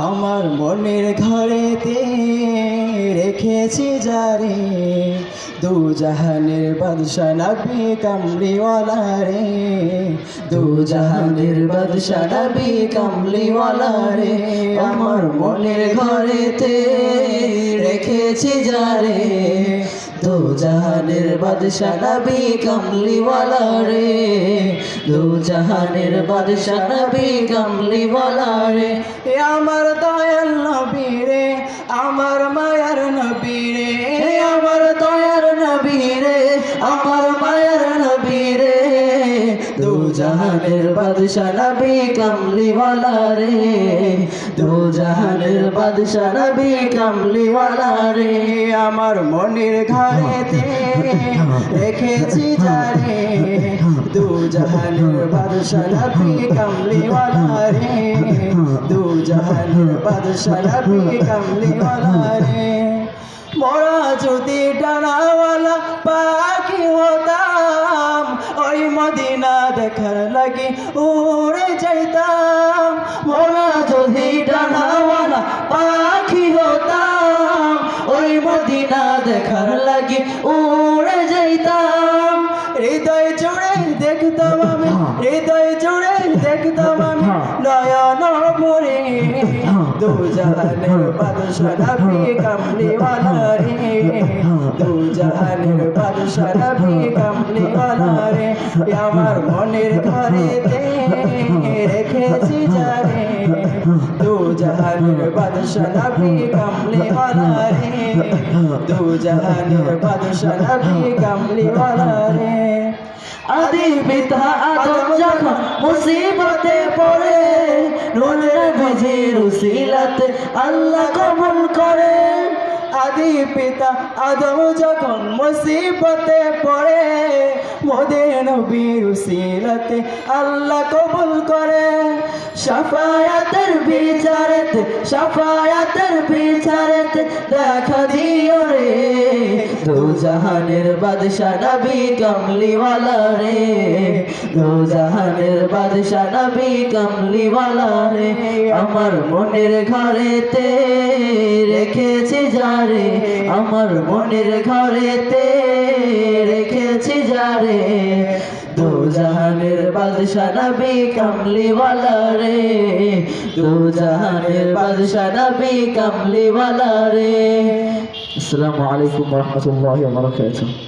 আমার মনের ঘরেতে রেখেছি যারে, দু জাহানের বাদশা নবী কামলিওয়ালা রে, দু জাহানের বাদশা নবী কামলিওয়ালা রে। আমার মনের ঘরেতে রেখেছি যারে, দু জাহানের বাদশা নবী কামলিওয়ালা রে, দু জাহানের বাদশা নবী কামলিওয়ালা রে। আমার দয়াল নবী রে, আমার মায়ার নবী রে, আমার দয়ার নবী রে, আমার মায়ার নবী রে, দু জাহানের বাদশা নবী কামলিওয়ালা রে, দু জাহানের বাদশা নবী কামলিওয়ালা রে। আমার মনের ঘরেতে রেখেছি যারে, দু জাহানের বাদশা নবী কামলিওয়ালা রে, দু জাহানের বাদশা নবী কামলিওয়ালা রে। মোরা যদি ডানাওয়ালা পাখি হতাম, ওই মদিনা দেখার লাগি উড়ে যাইতাম। মোরা যদি ডানাওয়ালা পাখি হতাম, ওই মদিনা দেখার লাগি উড়ে যাইতাম। হৃদয় জুড়ে দেখতাম আমি, হৃদয় জুড়ে দেখতাম আমি নয়ন ভরে, দু জাহানের বাদশা নবী কামলিওয়ালা রে, দু জাহানের বাদশা নবী কামলিওয়ালা রে। আমার মনের ঘরেতে রেখেছি যারে, দু জাহানের বাদশা নবী কামলিওয়ালা রে, দু জাহানের বাদশা নবী কামলিওয়ালা রে। আদি পিতা আদম যখন মুসিবতে পড়ে, নূরের বীজের উসিলাতে আল্লাহ কবুল করে। আদি পিতা আদম যখন মুসিবতে পড়ে, মোদের নবীর উসিলাতে আল্লাহ কবুল করে। শাফায়াতের বিচারেতে, শাফায়াতের বিচারেতে দেখা দিও রে, দু জাহানের বাদশা নবী কামলিওয়ালা রে, দু জাহানের বাদশা নবী কামলিওয়ালা রে। আমার মনের ঘরেতে রেখেছি যারে, আমার মনের ঘরেতে রেখেছি যারে, দু জাহানের বাদশা নবী কামলিওয়ালা রে, দু জাহানের বাদশা নবী কামলিওয়ালা রে। আসসালামু আলাইকুম ওয়া রাহমাতুল্লাহি ওয়া বারাকাতুহু।